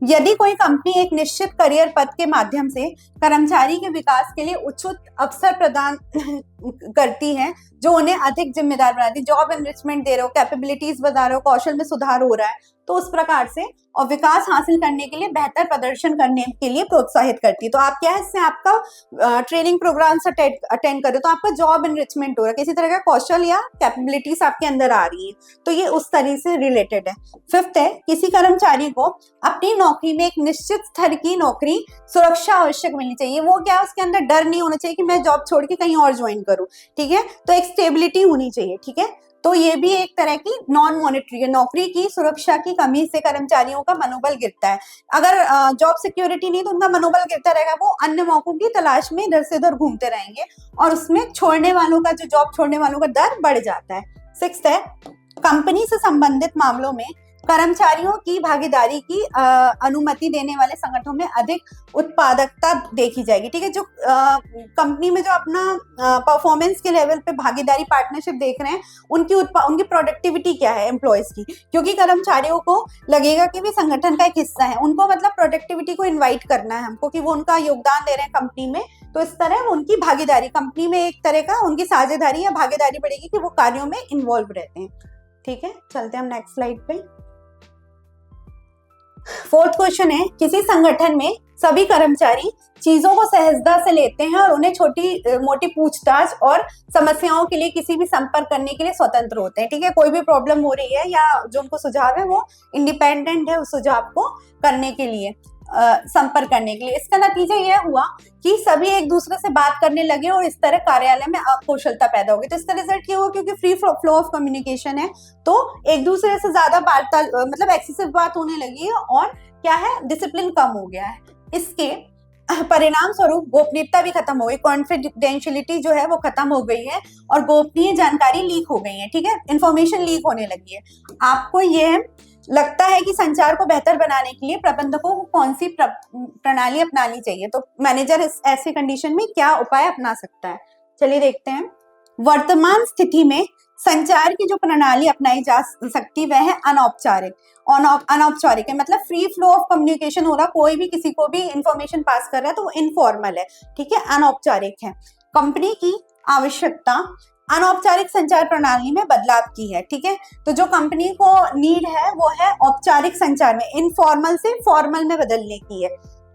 [SPEAKER 1] यदि कोई कंपनी एक निश्चित करियर पथ के माध्यम से कर्मचारी के विकास के लिए उचित अवसर प्रदान करती है, जो उन्हें अधिक जिम्मेदार बनाती है, जॉब एनरिचमेंट दे रहे हो, कैपेबिलिटीज बता रहे हो, कौशल में सुधार हो रहा है, तो उस प्रकार से और विकास हासिल करने के लिए, बेहतर प्रदर्शन करने के लिए प्रोत्साहित करती है। तो आप क्या है, इससे आपका ट्रेनिंग प्रोग्राम अटेंड करो तो आपका जॉब एनरिचमेंट हो रहा है, किसी तरह का कौशल या कैपेबिलिटीज आपके अंदर आ रही है, तो ये उस तरह से रिलेटेड है। फिफ्थ है, किसी कर्मचारी को अपनी नौकरी में एक निश्चित स्तर की नौकरी सुरक्षा आवश्यक मिलनी चाहिए। वो क्या, उसके अंदर डर नहीं होना चाहिए कि मैं जॉब छोड़ के कहीं और ज्वाइन करूं। ठीक है, तो एक स्टेबिलिटी होनी चाहिए। ठीक है, तो ये भी एक तरह की नॉन मॉनेटरी है। नौकरी की सुरक्षा की कमी से कर्मचारियों का मनोबल गिरता है। अगर जॉब सिक्योरिटी नहीं तो उनका मनोबल गिरता रहेगा, वो अन्य मौकों की तलाश में इधर से उधर घूमते रहेंगे और उसमें छोड़ने वालों का, जो जॉब छोड़ने वालों का दर बढ़ जाता है। सिक्स्थ है, कंपनी से संबंधित मामलों में कर्मचारियों की भागीदारी की अनुमति देने वाले संगठनों में अधिक उत्पादकता देखी जाएगी। ठीक है, जो कंपनी में जो अपना परफॉर्मेंस के लेवल पे भागीदारी पार्टनरशिप देख रहे हैं, उनकी प्रोडक्टिविटी क्या है एम्प्लॉयज की, क्योंकि कर्मचारियों को लगेगा कि वे संगठन का एक हिस्सा है, उनको मतलब प्रोडक्टिविटी को इन्वाइट करना है हमको कि वो उनका योगदान दे रहे हैं कंपनी में, तो इस तरह उनकी भागीदारी कंपनी में एक तरह का उनकी साझेदारी या भागीदारी बढ़ेगी कि वो कार्यों में इन्वॉल्व रहते हैं। ठीक है, चलते हैं हम नेक्स्ट स्लाइड पे। फोर्थ क्वेश्चन है, किसी संगठन में सभी कर्मचारी चीजों को सहजता से लेते हैं और उन्हें छोटी मोटी पूछताछ और समस्याओं के लिए किसी भी संपर्क करने के लिए स्वतंत्र होते हैं। ठीक है, कोई भी प्रॉब्लम हो रही है या जो उनको सुझाव है वो इंडिपेंडेंट है उस सुझाव को करने के लिए, संपर्क करने के लिए। इसका नतीजा यह हुआ कि सभी एक दूसरे से बात करने लगे और इस तरह कार्यालय में अकुशलता पैदा होगी। तो इसका रिजल्ट ये हुआ क्योंकि फ्री फ्लो ऑफ कम्युनिकेशन है, तो एक दूसरे से ज्यादा वार्ता मतलब एक्सेसिव बात होने लगी है और क्या है, डिसिप्लिन कम हो गया है। इसके परिणाम स्वरूप गोपनीयता भी खत्म हो गई, कॉन्फिडेंशियलिटी जो है वो खत्म हो गई है और गोपनीय जानकारी लीक हो गई है। ठीक है, इंफॉर्मेशन लीक होने लगी है। आपको ये लगता है कि संचार को बेहतर बनाने के लिए प्रबंधकों को कौन सी प्रणाली अपनानी चाहिए, तो मैनेजर ऐसी कंडीशन में क्या उपाय अपना सकता है, चलिए देखते हैं। वर्तमान स्थिति में संचार की जो प्रणाली अपनाई जा सकती वह है अनौपचारिक। अनौपचारिक है मतलब फ्री फ्लो ऑफ कम्युनिकेशन हो रहा, कोई भी किसी को भी इंफॉर्मेशन पास कर रहा है तो वो इनफॉर्मल है। ठीक है, अनौपचारिक है। कंपनी की आवश्यकता अनौपचारिक संचार प्रणाली में बदलाव की है। ठीक है, तो जो कंपनी को नीड है वो है औपचारिक संचार में, इनफॉर्मल से फॉर्मल में बदलने की है।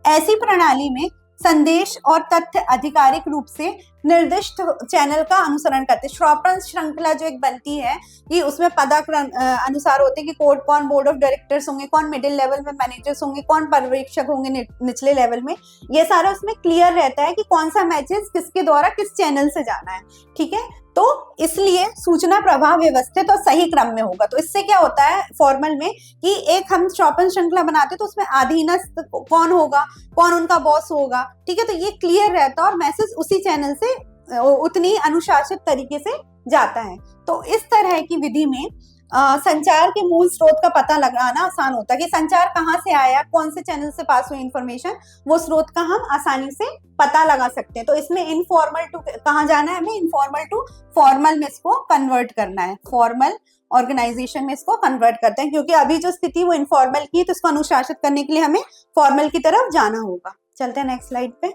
[SPEAKER 1] ऐसी प्रणाली में संदेश और तथ्य आधिकारिक रूप से निर्दिष्ट चैनल का अनुसरण करते। श्रोपन श्रृंखला जो एक बनती है कि उसमें पदाक्रम अनुसार होते हैं कि कौन बोर्ड ऑफ डायरेक्टर्स होंगे, कौन मिडिल लेवल में मैनेजर्स होंगे, कौन पर्यवेक्षक होंगे निचले लेवल में, ये सारा उसमें क्लियर रहता है कि कौन सा मैसेज किसके द्वारा किस चैनल से जाना है। ठीक है, तो इसलिए सूचना प्रवाह व्यवस्थित और सही क्रम में होगा। तो इससे क्या होता है फॉर्मल में कि एक हम श्रोपन श्रृंखला बनाते तो उसमें अधीनस्थ कौन होगा, कौन उनका बॉस होगा। ठीक है, तो ये क्लियर रहता है और मैसेज उसी चैनल से उतनी अनुशासित तरीके से जाता है। तो इस तरह की विधि में संचार के मूल स्रोत का पता लगाना आसान होता है कि संचार कहाँ से आया, कौन से चैनल से पास हुई इंफॉर्मेशन, वो स्रोत का हम आसानी से पता लगा सकते हैं। तो इसमें इनफॉर्मल टू कहाँ जाना है, हमें इनफॉर्मल टू फॉर्मल में इसको कन्वर्ट करना है, फॉर्मल ऑर्गेनाइजेशन में इसको कन्वर्ट करते हैं, क्योंकि अभी जो स्थिति वो इनफॉर्मल की है तो इसको अनुशासित करने के लिए हमें फॉर्मल की तरफ जाना होगा। चलते हैं नेक्स्ट स्लाइड पे।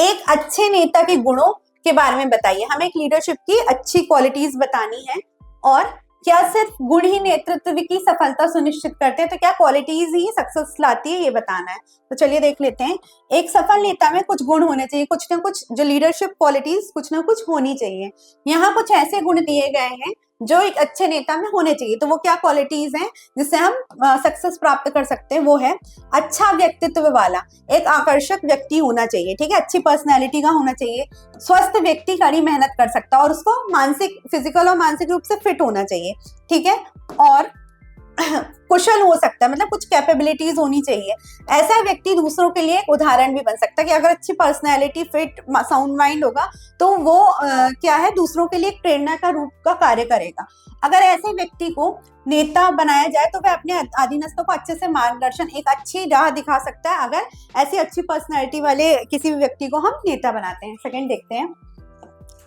[SPEAKER 1] एक अच्छे नेता के गुणों के बारे में बताइए। हमें एक लीडरशिप की अच्छी क्वालिटीज बतानी है और क्या सिर्फ गुण ही नेतृत्व की सफलता सुनिश्चित करते हैं, तो क्या क्वालिटीज ही सक्सेस लाती है, ये बताना है। तो चलिए देख लेते हैं। एक सफल नेता में कुछ गुण होने चाहिए, कुछ ना कुछ जो लीडरशिप क्वालिटीज कुछ ना कुछ होनी चाहिए। यहाँ कुछ ऐसे गुण दिए गए हैं जो एक अच्छे नेता में होने चाहिए। तो वो क्या क्वालिटीज हैं जिससे हम सक्सेस प्राप्त कर सकते हैं, वो है अच्छा व्यक्तित्व वाला, एक आकर्षक व्यक्ति होना चाहिए। ठीक है, अच्छी पर्सनैलिटी का होना चाहिए। स्वस्थ व्यक्ति कड़ी मेहनत कर सकता है और उसको मानसिक, फिजिकल और मानसिक रूप से फिट होना चाहिए। ठीक है, और कुशल हो सकता है, मतलब कुछ कैपेबिलिटीज होनी चाहिए। ऐसा व्यक्ति दूसरों के लिए एक उदाहरण भी बन सकता है कि अगर अच्छी पर्सनैलिटी, फिट, साउंड माइंड होगा तो वो क्या है, दूसरों के लिए एक प्रेरणा का रूप का कार्य करेगा। अगर ऐसे व्यक्ति को नेता बनाया जाए तो वह अपने अधीनस्थों को अच्छे से मार्गदर्शन, एक अच्छी राह दिखा सकता है अगर ऐसी अच्छी पर्सनैलिटी वाले किसी भी व्यक्ति को हम नेता बनाते हैं। सेकंड देखते हैं।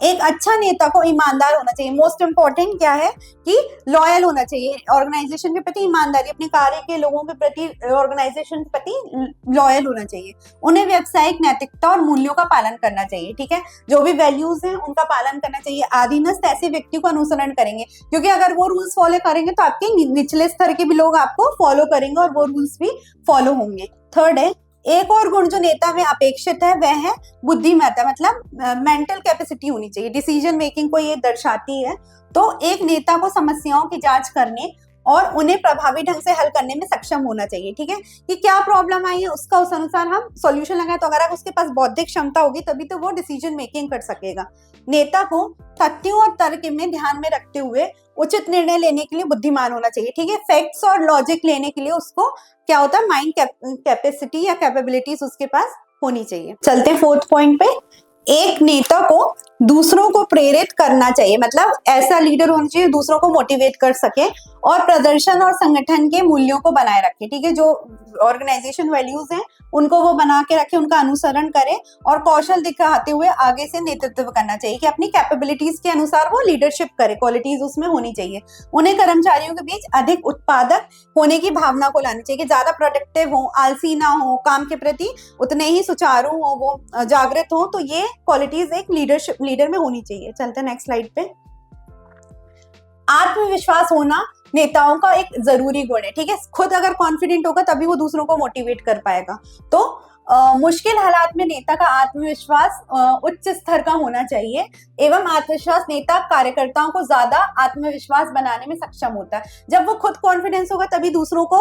[SPEAKER 1] एक अच्छा नेता को ईमानदार होना चाहिए। मोस्ट इंपॉर्टेंट क्या है कि लॉयल होना चाहिए, ऑर्गेनाइजेशन के प्रति ईमानदारी, अपने कार्य के लोगों के प्रति, ऑर्गेनाइजेशन के प्रति लॉयल होना चाहिए। उन्हें व्यावसायिक नैतिकता और मूल्यों का पालन करना चाहिए। ठीक है, जो भी वैल्यूज हैं उनका पालन करना चाहिए। अधीनस्थ ऐसे व्यक्ति को अनुसरण करेंगे, क्योंकि अगर वो रूल्स फॉलो करेंगे तो आपके निचले स्तर के भी लोग आपको फॉलो करेंगे और वो रूल्स भी फॉलो होंगे। थर्ड है, एक और गुण जो नेता में अपेक्षित है वह है बुद्धिमत्ता, मतलब मेंटल कैपेसिटी होनी चाहिए। डिसीजन मेकिंग को ये दर्शाती है। तो एक नेता को समस्याओं की जांच करने और उन्हें प्रभावी ढंग से हल करने में सक्षम होना चाहिए। ठीक है, कि क्या प्रॉब्लम आई है उसका उस अनुसार हम सॉल्यूशन लगाएं। तो अगर उसके पास बौद्धिक क्षमता होगी तभी तो वो डिसीजन मेकिंग कर सकेगा। नेता को तथ्यों और तर्क में ध्यान में रखते हुए उचित निर्णय लेने के लिए बुद्धिमान होना चाहिए। ठीक है, फैक्ट्स और लॉजिक लेने के लिए उसको क्या होता है, माइंड कैपेसिटी या कैपेबिलिटीज उसके पास होनी चाहिए। चलते हैं फोर्थ पॉइंट पे। एक नेता को दूसरों को प्रेरित करना चाहिए, मतलब ऐसा लीडर होना चाहिए दूसरों को मोटिवेट कर सके और प्रदर्शन और संगठन के मूल्यों को बनाए रखे। ठीक है, जो ऑर्गेनाइजेशन वैल्यूज हैं उनको वो बना के रखे, उनका अनुसरण करें और कौशल दिखाते हुए आगे से नेतृत्व करना चाहिए कि अपनी कैपेबिलिटीज के अनुसार वो लीडरशिप करे, क्वालिटीज उसमें होनी चाहिए। उन्हें कर्मचारियों के बीच अधिक उत्पादक होने की भावना को लानी चाहिए कि ज्यादा प्रोडक्टिव हो, आलसी ना हो, काम के प्रति उतने ही सुचारू हो, वो जागृत हो। तो ये क्वालिटीज एक लीडर में होनी चाहिए। चलते हैं नेक्स्ट स्लाइड पे। आत्मविश्वास होना नेताओं का एक जरूरी गुण है। ठीक है, खुद अगर कॉन्फिडेंट होगा तभी वो दूसरों को मोटिवेट कर पाएगा। तो मुश्किल हालात में नेता का आत्मविश्वास उच्च स्तर का होना चाहिए एवं आत्मविश्वास नेता कार्यकर्ताओं को ज्यादा आत्मविश्वास बनाने में सक्षम होता है। जब वो खुद कॉन्फिडेंस होगा तभी दूसरों को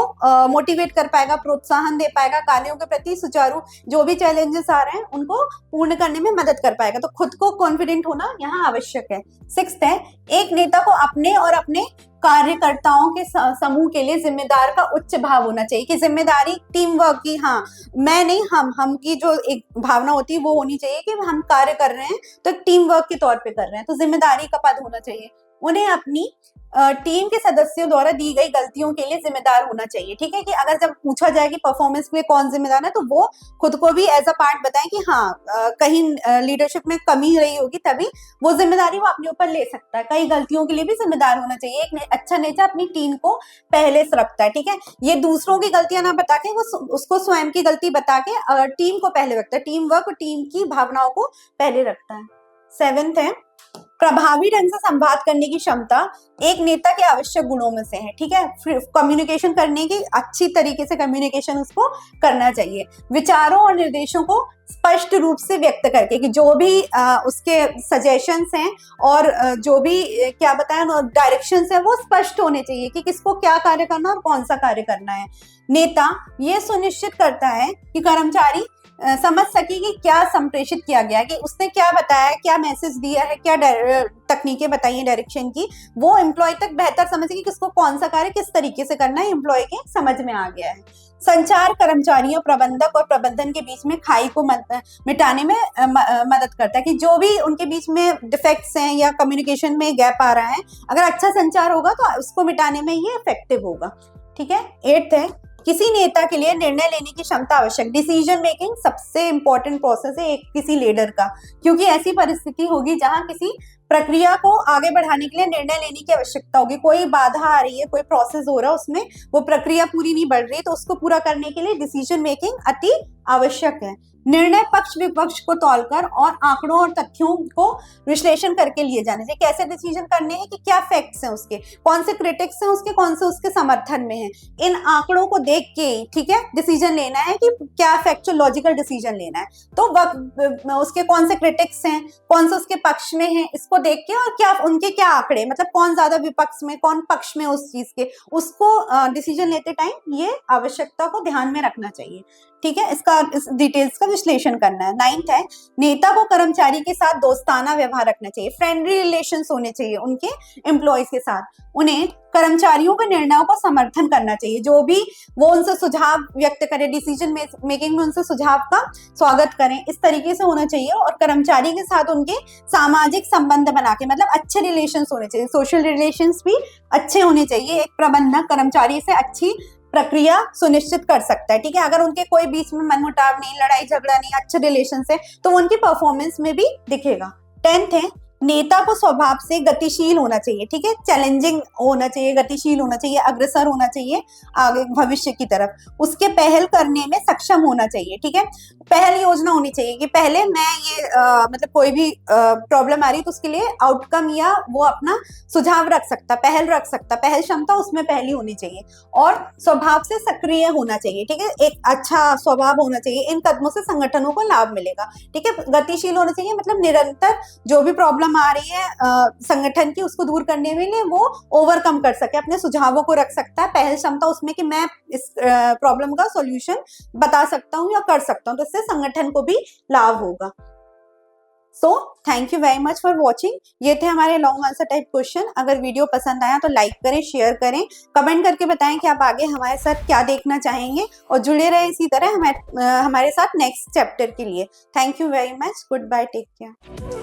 [SPEAKER 1] मोटिवेट कर पाएगा, प्रोत्साहन दे पाएगा, कार्यों के प्रति सुचारू जो भी चैलेंजेस आ रहे हैं उनको पूर्ण करने में मदद कर पाएगा। तो खुद को कॉन्फिडेंट होना यहाँ आवश्यक है। 6th है, एक नेता को अपने और अपने कार्यकर्ताओं के समूह के लिए जिम्मेदार का उच्च भाव होना चाहिए कि जिम्मेदारी टीम वर्क की, हाँ मैं नहीं हम की जो एक भावना होती है वो होनी चाहिए कि हम कार्य कर रहे हैं तो टीम वर्क के तौर पे कर रहे हैं, तो जिम्मेदारी का पद होना चाहिए। उन्हें अपनी टीम के सदस्यों द्वारा दी गई गलतियों के लिए जिम्मेदार होना चाहिए। ठीक है, कि अगर जब पूछा जाए कि परफॉर्मेंस के लिए कौन जिम्मेदार है तो वो खुद को भी एज अ पार्ट बताएं कि हाँ कहीं लीडरशिप में कमी रही होगी, तभी वो जिम्मेदारी वो अपने ऊपर ले सकता है। कई गलतियों के लिए भी जिम्मेदार होना चाहिए। एक अच्छा नेता अपनी टीम को पहले से रखता है। ठीक है, ये दूसरों की गलतियां ना बता के वो उसको स्वयं की गलती बता के टीम को पहले रखता है, टीम वर्क और टीम की भावनाओं को पहले रखता है। 7th है, प्रभावी ढंग से संवाद करने की क्षमता एक नेता के आवश्यक गुणों में से है। ठीक है, कम्युनिकेशन करने की अच्छी तरीके से कम्युनिकेशन उसको करना चाहिए, विचारों और निर्देशों को स्पष्ट रूप से व्यक्त करके कि जो भी उसके सजेशंस हैं और जो भी क्या बताएं डायरेक्शंस हैं वो स्पष्ट होने चाहिए कि किसको क्या कार्य करना और कौन सा कार्य करना है। नेता ये सुनिश्चित करता है कि कर्मचारी समझ सके कि क्या संप्रेषित किया गया, कि उसने क्या बताया, क्या मैसेज दिया है, क्या तकनीकें बताई है डायरेक्शन की, वो एम्प्लॉय तक बेहतर समझे कि किसको कौन सा कार्य किस तरीके से करना है, एम्प्लॉय के समझ में आ गया है। संचार कर्मचारियों, प्रबंधक और प्रबंधन के बीच में खाई को मिटाने में मदद करता है कि जो भी उनके बीच में डिफेक्ट्स हैं या कम्युनिकेशन में गैप आ रहा है, अगर अच्छा संचार होगा तो उसको मिटाने में ये इफेक्टिव होगा। ठीक है, 8th है, किसी नेता के लिए निर्णय लेने की क्षमता आवश्यक। डिसीजन मेकिंग सबसे इंपॉर्टेंट प्रोसेस है एक किसी लीडर का, क्योंकि ऐसी परिस्थिति होगी जहां किसी प्रक्रिया को आगे बढ़ाने के लिए निर्णय लेने की आवश्यकता होगी। कोई बाधा आ रही है, कोई प्रोसेस हो रहा है, उसमें वो प्रक्रिया पूरी नहीं बढ़ रही, तो उसको पूरा करने के लिए डिसीजन मेकिंग अति आवश्यक है। निर्णय पक्ष विपक्ष को तौलकर और आंकड़ों और तथ्यों को विश्लेषण करके लिए जाने चाहिए। कैसे डिसीजन करने हैं कि क्या फैक्ट्स हैं उसके, कौन से क्रिटिक्स हैं उसके, कौन से उसके समर्थन में हैं, इन आंकड़ों को देख के ठीक है डिसीजन लेना है कि क्या फैक्चुअल लॉजिकल डिसीजन लेना है। तो उसके कौन से क्रिटिक्स हैं, कौन से उसके पक्ष में हैं, इसको देख के और क्या उनके क्या आंकड़े, मतलब कौन ज्यादा विपक्ष में कौन पक्ष में उस चीज के, उसको डिसीजन लेते टाइम ये आवश्यकता को ध्यान में रखना चाहिए। ठीक है, इस डिटेल्स का विश्लेषण करना है। 9th है, नेता को कर्मचारी के साथ दोस्ताना व्यवहार रखना चाहिए, फ्रेंडली रिलेशंस होने चाहिए उनके एम्प्लॉयज के साथ। उन्हें कर्मचारियों के निर्णयों को समर्थन करना चाहिए, जो भी वो उनसे सुझाव व्यक्त करें, डिसीजन मेकिंग में उनसे सुझाव का स्वागत करें, इस तरीके से होना चाहिए। और कर्मचारी के साथ उनके सामाजिक संबंध बना के, मतलब अच्छे रिलेशंस होने चाहिए, सोशल रिलेशंस भी अच्छे होने चाहिए। एक प्रबंधक कर्मचारी से अच्छी प्रक्रिया सुनिश्चित कर सकता है। ठीक है, अगर उनके कोई बीच में मनमुटाव नहीं, लड़ाई झगड़ा नहीं, अच्छे रिलेशन है, तो उनकी परफॉर्मेंस में भी दिखेगा। 10th है, नेता को स्वभाव से गतिशील होना चाहिए। ठीक है, चैलेंजिंग होना चाहिए, गतिशील होना चाहिए, अग्रसर होना चाहिए आगे भविष्य की तरफ, उसके पहल करने में सक्षम होना चाहिए। ठीक है, पहल योजना होनी चाहिए कि पहले मैं ये मतलब कोई भी प्रॉब्लम आ रही है तो उसके लिए आउटकम या वो अपना सुझाव रख सकता, पहल रख सकता, पहल क्षमता उसमें पहली होनी चाहिए। और स्वभाव से सक्रिय होना चाहिए। ठीक है, एक अच्छा स्वभाव होना चाहिए, इन कदमों से संगठनों को लाभ मिलेगा। ठीक है, गतिशील होना चाहिए, मतलब निरंतर जो भी प्रॉब्लम आ रही है संगठन की उसको दूर करने में लिए वो ओवरकम कर सके, अपने सुझावों को रख सकता है, पहल क्षमता उसमें कि मैं इस प्रॉब्लम का सॉल्यूशन बता सकता हूँ या कर सकता हूँ, तो इससे संगठन को भी लाभ होगा। So thank you very much for watching. ये थे हमारे लॉन्ग आंसर टाइप क्वेश्चन। अगर वीडियो पसंद आया तो लाइक करें, शेयर करें, कमेंट करके बताएं कि आप आगे हमारे साथ क्या देखना चाहेंगे, और जुड़े रहे इसी तरह हमारे साथ नेक्स्ट चैप्टर के लिए। Thank you very much, goodbye, take care.